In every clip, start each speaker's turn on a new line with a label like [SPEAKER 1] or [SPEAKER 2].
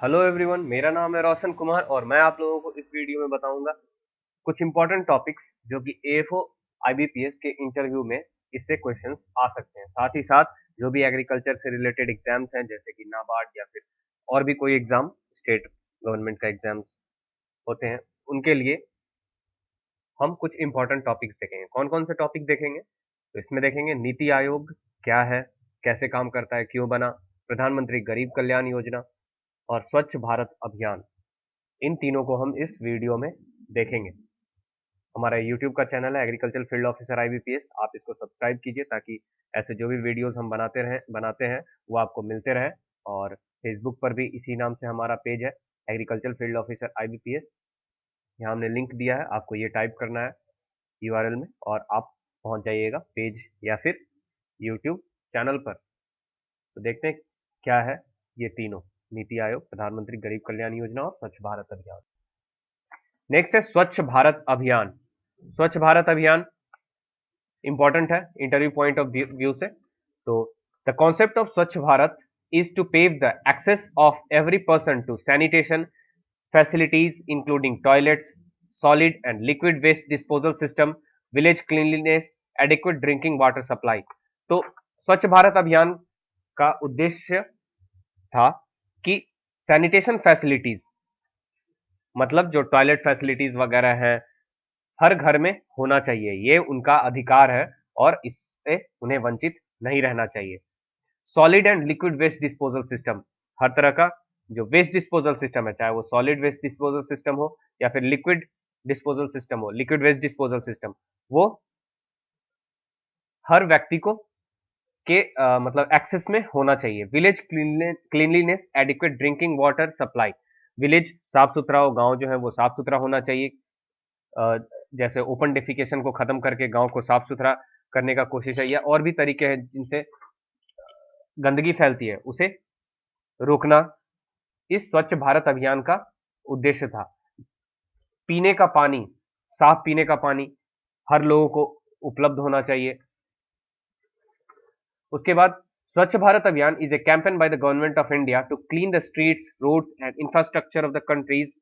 [SPEAKER 1] Hello everyone, मेरा नाम है रोशन कुमार और मैं आप लोगों को इस वीडियो में बताऊंगा कुछ इंपॉर्टेंट टॉपिक्स जो कि एएफओ आईबीपीएस के इंटरव्यू में इससे क्वेश्चंस आ सकते हैं। साथ ही साथ जो भी एग्रीकल्चर से रिलेटेड एग्जाम्स हैं, जैसे कि नाबार्ड या फिर और भी कोई एग्जाम, स्टेट गवर्नमेंट का एग्जाम्स होते हैं, उनके लिए हम कुछ इंपॉर्टेंट टॉपिक्स देखेंगे। कौन कौन से टॉपिक देखेंगे? तो इसमें देखेंगे नीति आयोग क्या है, कैसे काम करता है, क्यों बना, प्रधानमंत्री गरीब कल्याण योजना और स्वच्छ भारत अभियान। इन तीनों को हम इस वीडियो में देखेंगे। हमारा यूट्यूब का चैनल है एग्रीकल्चर फील्ड ऑफिसर आईबीपीएस, आप इसको सब्सक्राइब कीजिए ताकि ऐसे जो भी वीडियोस हम बनाते हैं वो आपको मिलते रहे। और फेसबुक पर भी इसी नाम से हमारा पेज है, एग्रीकल्चर फील्ड ऑफिसर आईबीपीएस। यहाँ हमने लिंक दिया है, आपको ये टाइप करना है यूआरएल में और आप पहुंच जाइएगा पेज या फिर यूट्यूब चैनल पर। तो देखते हैं क्या है ये तीनों, नीति आयोग, प्रधानमंत्री गरीब कल्याण योजना और स्वच्छ भारत अभियान। नेक्स्ट है स्वच्छ भारत अभियान। स्वच्छ भारत अभियान इंपॉर्टेंट है इंटरव्यू पॉइंट ऑफ व्यू से। तो द कॉन्सेप्ट ऑफ स्वच्छ Bharat is to pave the access of every person to sanitation facilities including toilets, solid and liquid waste disposal system, village cleanliness, adequate drinking water supply। तो स्वच्छ भारत अभियान का उद्देश्य था कि सैनिटेशन फैसिलिटीज, मतलब जो टॉयलेट फैसिलिटीज वगैरह हैं, हर घर में होना चाहिए। ये उनका अधिकार है और इससे उन्हें वंचित नहीं रहना चाहिए। Solid and liquid waste disposal system, हर तरह का जो वेस्ट डिस्पोजल सिस्टम है, चाहे वो सॉलिड वेस्ट डिस्पोजल सिस्टम हो या फिर लिक्विड डिस्पोजल सिस्टम हो, लिक्विड वेस्ट डिस्पोजल सिस्टम, वो हर व्यक्ति को के मतलब एक्सेस में होना चाहिए। Village cleanliness, adequate drinking water supply, village साफ सुथरा हो, गांव जो है वो साफ सुथरा होना चाहिए। जैसे ओपन डेफिकेशन को खत्म करके गांव को साफ सुथरा करने का कोशिश है, या और भी तरीके हैं जिनसे गंदगी फैलती है, उसे रोकना इस स्वच्छ भारत अभियान का उद्देश्य था। पीने का पानी, साफ पीने का पानी हर लोगों को उपलब्ध होना चाहिए। उसके बाद Swachh Bharat Abhiyan is a campaign by the government of India to clean the streets, roads and infrastructure of the countries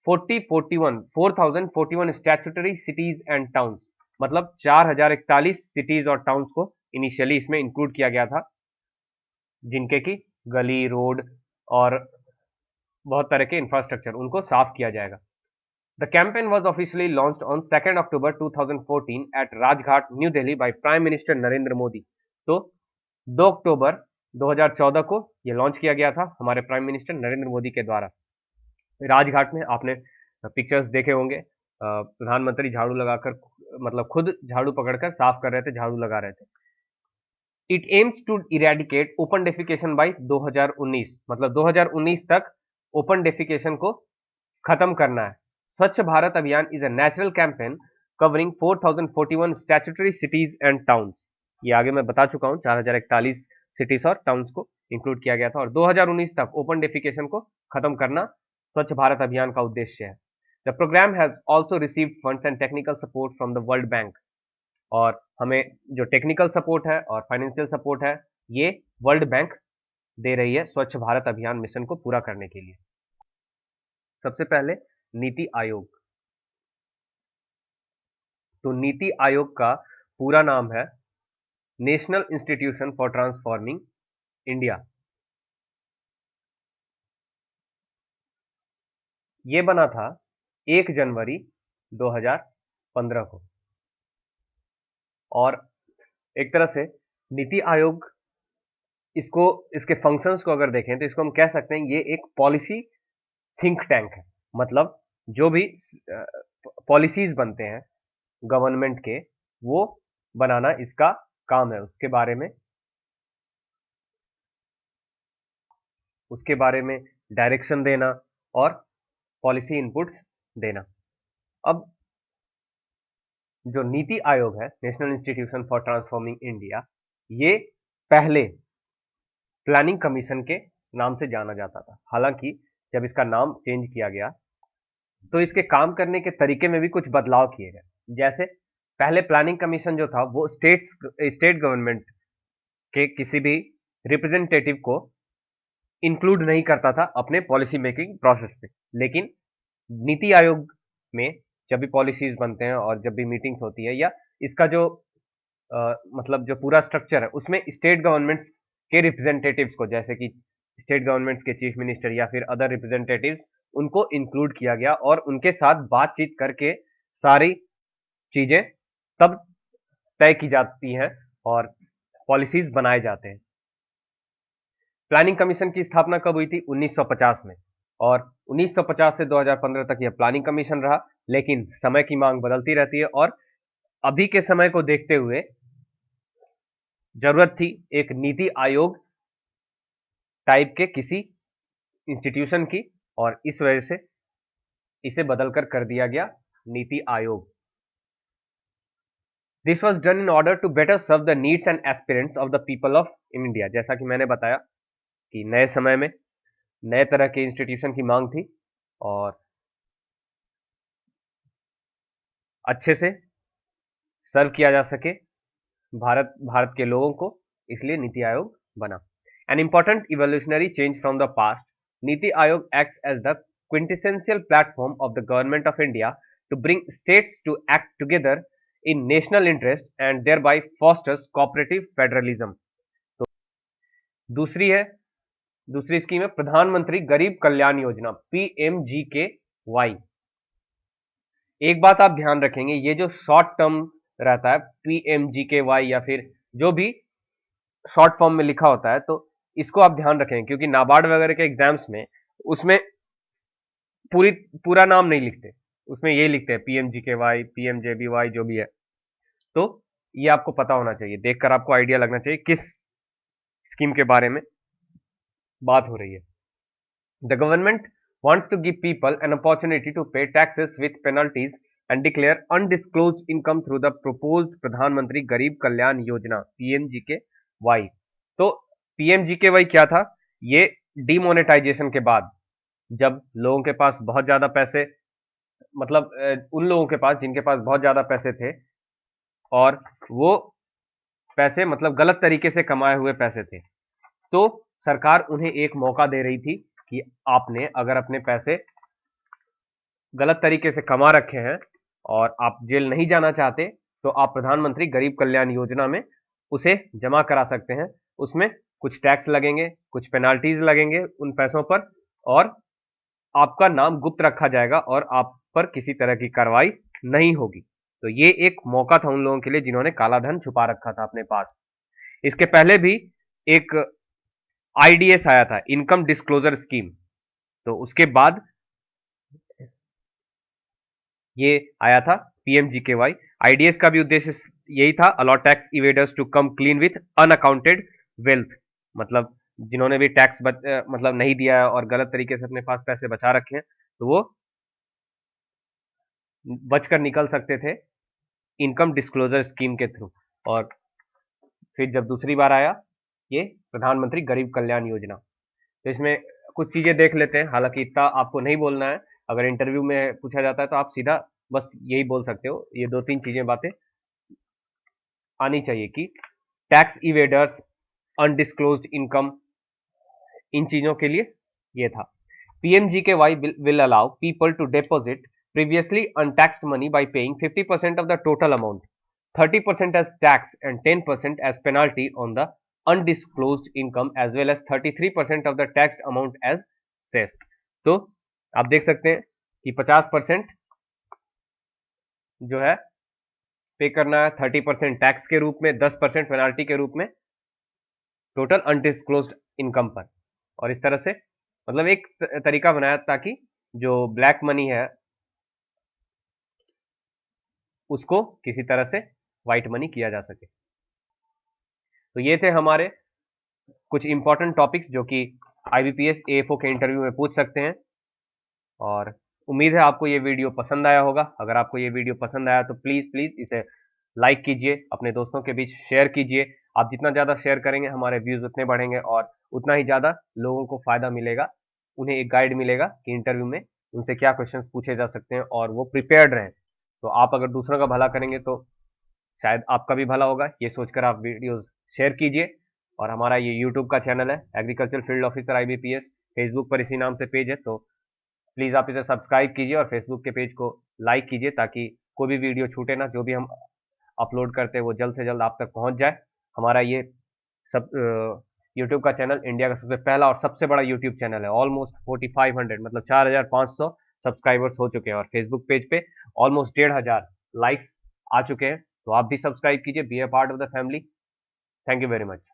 [SPEAKER 1] 4041 statutory cities and towns, मतलब 4041 सिटीज और टाउन्स को इनिशियली इसमें इंक्लूड किया गया था, जिनके की गली, रोड और बहुत तरह के इंफ्रास्ट्रक्चर, उनको साफ किया जाएगा। The campaign was officially launched on 2 October 2014 at Rajghat, New Delhi by prime minister Narendra Modi. तो 2 अक्टूबर 2014 को यह लॉन्च किया गया था हमारे प्राइम मिनिस्टर नरेंद्र मोदी के द्वारा। राजघाट में आपने पिक्चर्स देखे होंगे, प्रधानमंत्री झाड़ू लगाकर, मतलब खुद झाड़ू पकड़कर साफ कर रहे थे, झाड़ू लगा रहे थे। It aims to eradicate open defecation by 2019, मतलब 2019 तक ओपन डेफिकेशन को खत्म करना है। स्वच्छ Bharat Abhiyan is a national campaign covering 4041 statutory cities and towns. ये आगे मैं बता चुका हूं, 4041 सिटीज और टाउन्स को इंक्लूड किया गया था और 2019 तक ओपन डेफिकेशन को खत्म करना स्वच्छ भारत अभियान का उद्देश्य है। The programme has also received funds and technical support from the World Bank, और हमें जो टेक्निकल सपोर्ट है और फाइनेंशियल सपोर्ट है, ये वर्ल्ड बैंक दे रही है स्वच्छ भारत अभियान मिशन को पूरा करने के लिए। सबसे पहले नीति आयोग। तो नीति आयोग का पूरा नाम है national institution for transforming India. ये बना था 1 जनवरी 2015 को, और एक तरह से नीति आयोग, इसको, इसके फंक्शंस को अगर देखें तो इसको हम कह सकते हैं ये एक पॉलिसी थिंक टैंक है। मतलब जो भी पॉलिसीज बनते हैं गवर्नमेंट के, वो बनाना इसका काम है, उसके बारे में डायरेक्शन देना और पॉलिसी इनपुट्स देना। अब जो नीति आयोग है, national institution for transforming India, ये पहले प्लानिंग कमीशन के नाम से जाना जाता था। हालांकि जब इसका नाम चेंज किया गया तो इसके काम करने के तरीके में भी कुछ बदलाव किए गए। जैसे पहले प्लानिंग कमीशन जो था वो स्टेट गवर्नमेंट के किसी भी रिप्रेजेंटेटिव को इंक्लूड नहीं करता था अपने पॉलिसी मेकिंग प्रोसेस में। लेकिन नीति आयोग में जब भी पॉलिसीज बनते हैं और जब भी मीटिंग्स होती है, या इसका जो मतलब जो पूरा स्ट्रक्चर है, उसमें स्टेट गवर्नमेंट्स के रिप्रेजेंटेटिव्स को, जैसे कि स्टेट गवर्नमेंट्स के चीफ मिनिस्टर या फिर अदर रिप्रेजेंटेटिव्स, उनको इंक्लूड किया गया और उनके साथ बातचीत करके सारी चीजें तब तय की जाती हैं और पॉलिसीज बनाए जाते हैं। प्लानिंग कमीशन की स्थापना कब हुई थी? 1950 में। और 1950 से 2015 तक यह प्लानिंग कमीशन रहा। लेकिन समय की मांग बदलती रहती है और अभी के समय को देखते हुए जरूरत थी एक नीति आयोग टाइप के किसी इंस्टीट्यूशन की, और इस वजह से इसे बदलकर कर दिया गया NITI Aayog. This was done in order to better serve the needs and aspirants of the people of India. जैसा कि मैंने बताया कि नए समय में नए तरह के इंस्टीट्यूशन की मांग थी और अच्छे से सर्व किया जा सके भारत के लोगों को, इसलिए नीति आयोग बना। An important evolutionary change from the past, NITI Aayog acts as the quintessential platform of the government of India to bring states to act together in national interest and thereby fosters cooperative federalism. तो दूसरी scheme है प्रधानमंत्री गरीब Kalyan Yojana, PMGKY। एक बात आप ध्यान रखेंगे, ये जो शॉर्ट टर्म रहता है PMGKY या फिर जो भी शॉर्ट फॉर्म में लिखा होता है, तो इसको आप ध्यान रखेंगे, क्योंकि नाबार्ड वगैरह के एग्जाम्स में उसमें पूरा नाम नहीं लिखते, उसमें ये लिखते हैं PMGKY, PMJBY जो भी है। तो ये आपको पता होना चाहिए, देखकर आपको आइडिया लगना चाहिए किस स्कीम के बारे में बात हो रही है। The government wants to give people an opportunity to pay taxes with penalties and declare undisclosed income through the proposed प्रधानमंत्री गरीब कल्याण योजना PMGKY। तो PMGKY क्या था? ये डिमोनेटाइजेशन के बाद, जब लोगों के पास बहुत ज्यादा पैसे, मतलब उन लोगों के पास जिनके पास बहुत ज्यादा पैसे थे और वो पैसे मतलब गलत तरीके से कमाए हुए पैसे थे, तो सरकार उन्हें एक मौका दे रही थी कि आपने अगर अपने पैसे गलत तरीके से कमा रखे हैं और आप जेल नहीं जाना चाहते, तो आप प्रधानमंत्री गरीब कल्याण योजना में उसे जमा करा सकते हैं। उसमें कुछ टैक्स लगेंगे, कुछ पेनाल्टीज लगेंगे उन पैसों पर, और आपका नाम गुप्त रखा जाएगा और आप पर किसी तरह की कार्रवाई नहीं होगी। तो ये एक मौका था उन लोगों के लिए जिन्होंने काला धन छुपा रखा था अपने पास। इसके पहले भी एक IDS आया था, इनकम डिस्क्लोजर स्कीम। तो उसके बाद ये आया था PMGKY। IDS का भी उद्देश्य यही था, a lot tax evaders to come clean with unaccounted wealth. मतलब जिन्होंने भी टैक्स मतलब नहीं दिया है और गलत तरीके से अपने पास पैसे बचा रखे हैं, तो वो बचकर निकल सकते थे इनकम डिस्क्लोजर स्कीम के थ्रू। और फिर जब दूसरी बार आया ये प्रधानमंत्री गरीब कल्याण योजना, तो इसमें कुछ चीजें देख लेते हैं। हालांकि इतना आपको नहीं बोलना है, अगर इंटरव्यू में पूछा जाता है तो आप सीधा बस यही बोल सकते हो, ये 2-3 चीजें बातें आनी चाहिए कि टैक्स इवेडर्स, अनडिस्क्लोज्ड इनकम, इन चीजों के लिए ये था। PMGKY will allow people to deposit previously untaxed money by paying 50% of the total amount, 30% as tax and 10% as penalty on the undisclosed income, as well as 33% of the taxed amount as cess। तो आप देख सकते हैं कि 50% जो है पे करना है, 30% टैक्स के रूप में, 10% पेनाल्टी के रूप में, टोटल अनडिस्क्लोज्ड इनकम पर। और इस तरह से मतलब एक तरीका बनाया ताकि जो ब्लैक मनी है उसको किसी तरह से व्हाइट मनी किया जा सके। तो ये थे हमारे कुछ इंपॉर्टेंट टॉपिक्स जो कि IBPS AFO के इंटरव्यू में पूछ सकते हैं। और उम्मीद है आपको ये वीडियो पसंद आया होगा। अगर आपको ये वीडियो पसंद आया तो प्लीज इसे लाइक कीजिए, अपने दोस्तों के बीच शेयर कीजिए। आप जितना ज़्यादा शेयर करेंगे हमारे व्यूज़ उतने बढ़ेंगे और उतना ही ज़्यादा लोगों को फ़ायदा मिलेगा, उन्हें एक गाइड मिलेगा कि इंटरव्यू में उनसे क्या क्वेश्चंस पूछे जा सकते हैं और वो प्रिपेयर्ड रहें। तो आप अगर दूसरों का भला करेंगे तो शायद आपका भी भला होगा, ये सोचकर आप वीडियोज़ शेयर कीजिए। और हमारा ये यूट्यूब का चैनल है agriculture field officer IBPS, Facebook पर इसी नाम से पेज है, तो प्लीज़ आप इसे सब्सक्राइब कीजिए और फेसबुक के पेज को लाइक कीजिए ताकि कोई भी वीडियो छूटे ना, जो भी हम अपलोड करते हैं वो जल्द से जल्द आप तक पहुंच जाए। हमारा ये सब यूट्यूब का चैनल इंडिया का सबसे पहला और सबसे बड़ा यूट्यूब चैनल है। ऑलमोस्ट 4500 मतलब 4500 सब्सक्राइबर्स हो चुके हैं और फेसबुक पेज पे ऑलमोस्ट 1500 लाइक्स आ चुके हैं। तो आप भी सब्सक्राइब कीजिए, be a part of the family. Thank you very much.